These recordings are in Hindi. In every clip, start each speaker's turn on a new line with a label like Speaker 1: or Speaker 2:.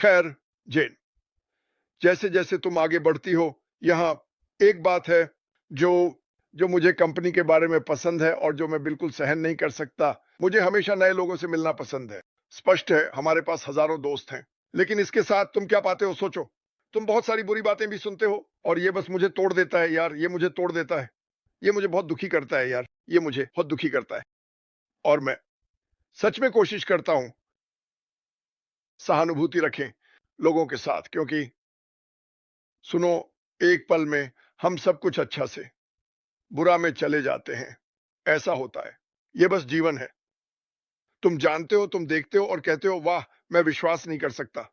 Speaker 1: खैर जेन, जैसे जैसे तुम आगे बढ़ती हो, यहाँ एक बात है जो जो मुझे कंपनी के बारे में पसंद है और जो मैं बिल्कुल सहन नहीं कर सकता। मुझे हमेशा नए लोगों से मिलना पसंद है। स्पष्ट है, हमारे पास हजारों दोस्त हैं, लेकिन इसके साथ तुम क्या पाते हो सोचो। तुम बहुत सारी बुरी बातें भी सुनते हो और ये बस मुझे तोड़ देता है यार, ये मुझे तोड़ देता है, ये मुझे बहुत दुखी करता है यार, ये मुझे बहुत दुखी करता है। और मैं सच में कोशिश करता हूं सहानुभूति रखें लोगों के साथ, क्योंकि सुनो, एक पल में हम सब कुछ अच्छा से बुरा में चले जाते हैं। ऐसा होता है, ये बस जीवन है। तुम जानते हो, तुम देखते हो और कहते हो वाह, मैं विश्वास नहीं कर सकता।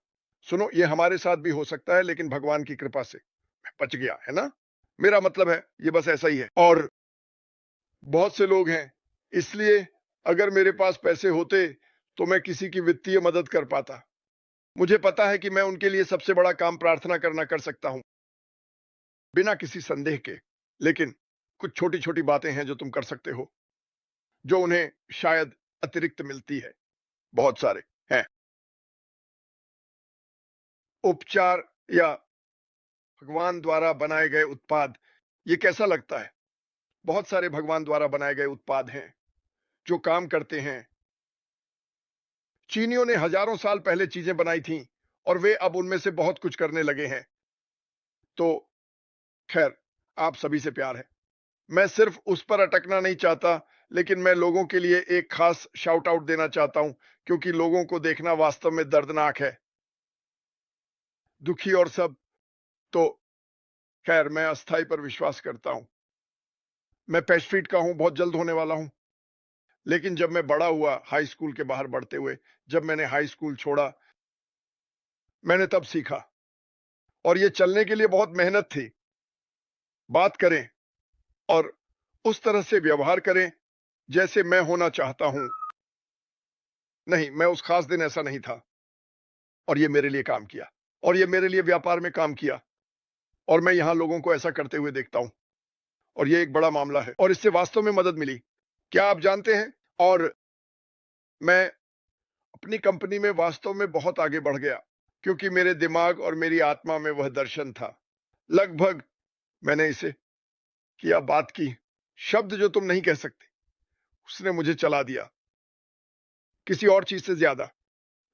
Speaker 1: सुनो, ये हमारे साथ भी हो सकता है, लेकिन भगवान की कृपा से मैं बच गया, है ना। मेरा मतलब है ये बस ऐसा ही है। और बहुत से लोग हैं, इसलिए अगर मेरे पास पैसे होते तो मैं किसी की वित्तीय मदद कर पाता। मुझे पता है कि मैं उनके लिए सबसे बड़ा काम प्रार्थना करना कर सकता हूं, बिना किसी संदेह के। लेकिन कुछ छोटी छोटी बातें हैं जो तुम कर सकते हो, जो उन्हें शायद अतिरिक्त मिलती है। बहुत सारे हैं। उपचार या भगवान द्वारा बनाए गए उत्पाद, ये कैसा लगता है। बहुत सारे भगवान द्वारा बनाए गए उत्पाद हैं जो काम करते हैं। चीनियों ने हजारों साल पहले चीजें बनाई थीं और वे अब उनमें से बहुत कुछ करने लगे हैं। तो खैर, आप सभी से प्यार है। मैं सिर्फ उस पर अटकना नहीं चाहता, लेकिन मैं लोगों के लिए एक खास शाउट आउट देना चाहता हूं, क्योंकि लोगों को देखना वास्तव में दर्दनाक है, दुखी और सब। तो खैर, मैं अस्थाई पर विश्वास करता हूं। मैं पेस्ट्रीट का हूं, बहुत जल्द होने वाला हूं। लेकिन जब मैं बड़ा हुआ, हाई स्कूल के बाहर बढ़ते हुए, जब मैंने हाई स्कूल छोड़ा, मैंने तब सीखा। और ये चलने के लिए बहुत मेहनत थी। बात करें और उस तरह से व्यवहार करें जैसे मैं होना चाहता हूं। नहीं, मैं उस खास दिन ऐसा नहीं था। और ये मेरे लिए काम किया, और ये मेरे लिए व्यापार में काम किया, और मैं यहां लोगों को ऐसा करते हुए देखता हूं। और ये एक बड़ा मामला है, और इससे वास्तव में मदद मिली, क्या आप जानते हैं। और मैं अपनी कंपनी में वास्तव में बहुत आगे बढ़ गया, क्योंकि मेरे दिमाग और मेरी आत्मा में वह दर्शन था। लगभग मैंने इसे किया, बात की, शब्द जो तुम नहीं कह सकते, उसने मुझे चला दिया किसी और चीज से ज्यादा।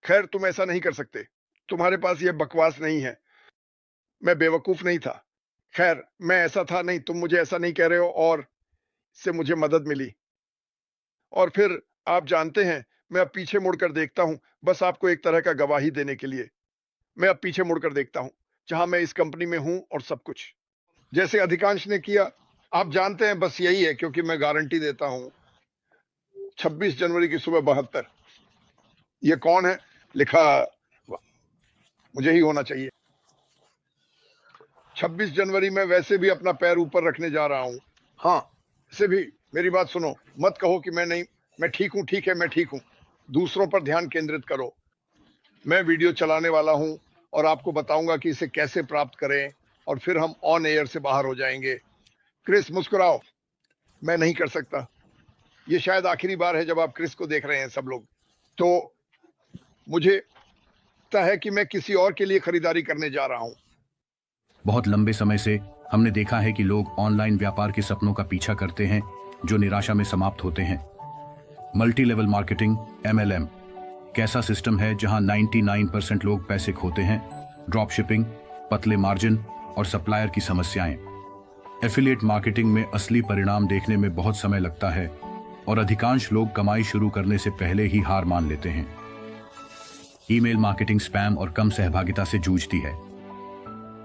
Speaker 1: खैर, तुम ऐसा नहीं कर सकते, तुम्हारे पास यह बकवास नहीं है। मैं बेवकूफ नहीं था। खैर, मैं ऐसा था नहीं, तुम मुझे ऐसा नहीं कह रहे हो, और इससे मुझे मदद मिली। और फिर आप जानते हैं, मैं अब पीछे मुड़कर देखता हूं, बस आपको एक तरह का गवाही देने के लिए। मैं अब पीछे मुड़कर देखता हूं, जहां मैं इस कंपनी में हूं और सब कुछ जैसे अधिकांश ने किया। आप जानते हैं, बस यही है, क्योंकि मैं गारंटी देता हूं। 26 जनवरी की सुबह 72। ये कौन है लिखा, मुझे ही होना चाहिए। 26 जनवरी में वैसे भी अपना पैर ऊपर रखने जा रहा हूं। हाँ, वैसे भी मेरी बात सुनो, मत कहो कि मैं नहीं, मैं ठीक हूं। ठीक है, मैं ठीक हूं। दूसरों पर ध्यान केंद्रित करो। मैं वीडियो चलाने वाला हूं और आपको बताऊंगा कि इसे कैसे प्राप्त करें, और फिर हम ऑन एयर से बाहर हो जाएंगे। क्रिस, मुस्कुराओ। मैं नहीं कर सकता। ये शायद आखिरी बार है जब आप क्रिस को देख रहे हैं सब लोग। तो मुझे लगता है कि मैं किसी और के लिए खरीदारी करने जा रहा हूं।
Speaker 2: बहुत लंबे समय से हमने देखा है कि लोग ऑनलाइन व्यापार के सपनों का पीछा करते हैं जो निराशा में समाप्त होते हैं। मल्टी लेवल मार्केटिंग MLM कैसा सिस्टम है जहां 99% लोग पैसे खोते हैं। ड्रॉप शिपिंग, पतले मार्जिन और सप्लायर की समस्याएं। एफिलिएट मार्केटिंग में असली परिणाम देखने में बहुत समय लगता है और अधिकांश लोग कमाई शुरू करने से पहले ही हार मान लेते हैं। ईमेल मार्केटिंग स्पैम और कम सहभागिता से जूझती है।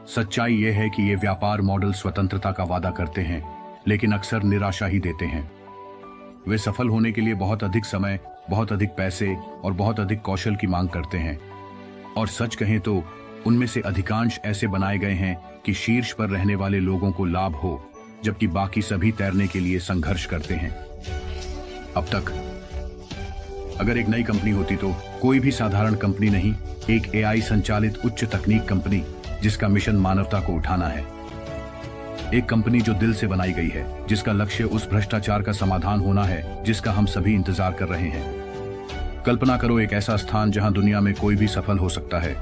Speaker 2: सच्चाई यह है कि ये व्यापार मॉडल स्वतंत्रता का वादा करते हैं, लेकिन अक्सर निराशा ही देते हैं। वे सफल होने के लिए बहुत अधिक समय, बहुत अधिक पैसे और बहुत अधिक कौशल की मांग करते हैं। और सच कहें तो उनमें से अधिकांश ऐसे बनाए गए हैं कि शीर्ष पर रहने वाले लोगों को लाभ हो, जबकि बाकी सभी तैरने के लिए संघर्ष करते हैं। अब तक अगर एक नई कंपनी होती तो कोई भी साधारण कंपनी नहीं, एक AI संचालित उच्च तकनीक कंपनी जिसका मिशन मानवता को उठाना है। एक कंपनी जो दिल से बनाई गई है, जिसका लक्ष्य उस भ्रष्टाचार का समाधान होना है जिसका हम सभी इंतजार कर रहे हैं। कल्पना करो एक ऐसा स्थान जहां दुनिया में कोई भी सफल हो सकता है,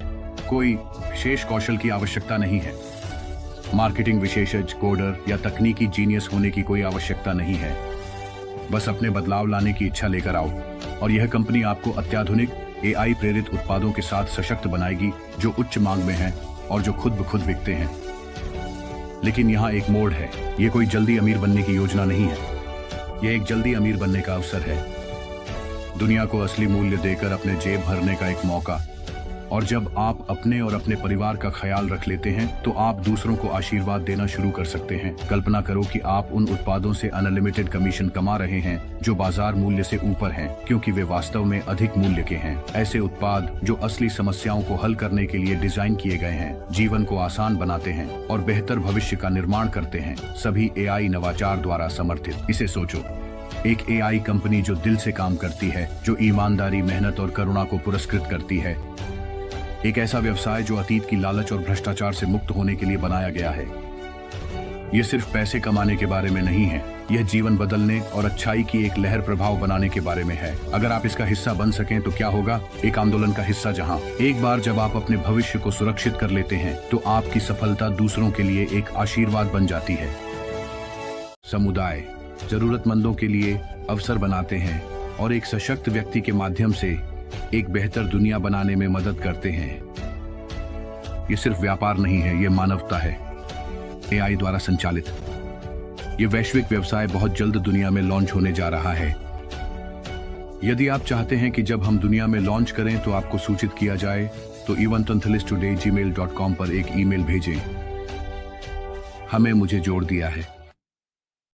Speaker 2: कोई विशेष कौशल की आवश्यकता नहीं है। मार्केटिंग विशेषज्ञ, कोडर या तकनीकी जीनियस होने की कोई आवश्यकता नहीं है। बस अपने बदलाव लाने की इच्छा लेकर आओ और यह कंपनी आपको अत्याधुनिक AI प्रेरित उत्पादों के साथ सशक्त बनाएगी जो उच्च मांग में हैं और जो खुद ब खुद बिकते हैं। लेकिन यहाँ एक मोड़ है। ये कोई जल्दी अमीर बनने की योजना नहीं है। यह एक जल्दी अमीर बनने का अवसर है, दुनिया को असली मूल्य देकर अपने जेब भरने का एक मौका। और जब आप अपने और अपने परिवार का ख्याल रख लेते हैं तो आप दूसरों को आशीर्वाद देना शुरू कर सकते हैं। कल्पना करो कि आप उन उत्पादों से अनलिमिटेड कमीशन कमा रहे हैं जो बाजार मूल्य से ऊपर हैं, क्योंकि वे वास्तव में अधिक मूल्य के हैं। ऐसे उत्पाद जो असली समस्याओं को हल करने के लिए डिजाइन किए गए हैं, जीवन को आसान बनाते हैं और बेहतर भविष्य का निर्माण करते हैं, सभी AI नवाचार द्वारा समर्थित। इसे सोचो, एक AI कंपनी जो दिल से काम करती है, जो ईमानदारी, मेहनत और करुणा को पुरस्कृत करती है। एक ऐसा व्यवसाय जो अतीत की लालच और भ्रष्टाचार से मुक्त होने के लिए बनाया गया है। यह सिर्फ पैसे कमाने के बारे में नहीं है, यह जीवन बदलने और अच्छाई की एक लहर प्रभाव बनाने के बारे में है। अगर आप इसका हिस्सा बन सकें तो क्या होगा? एक आंदोलन का हिस्सा जहां एक बार जब आप अपने भविष्य को सुरक्षित कर लेते हैं तो आपकी सफलता दूसरों के लिए एक आशीर्वाद बन जाती है। समुदाय जरूरतमंदों के लिए अवसर बनाते हैं और एक सशक्त व्यक्ति के माध्यम से एक बेहतर दुनिया बनाने में मदद करते हैं। ये सिर्फ व्यापार नहीं है, ये मानवता है। AI द्वारा संचालित ये वैश्विक व्यवसाय बहुत जल्द दुनिया में लॉन्च होने जा रहा है। यदि आप चाहते हैं कि जब हम दुनिया में लॉन्च करें तो आपको सूचित किया जाए, तो evantanthalistoday@gmail.com पर एक ईमेल भेजें। हमें मुझे जोड़ दिया है।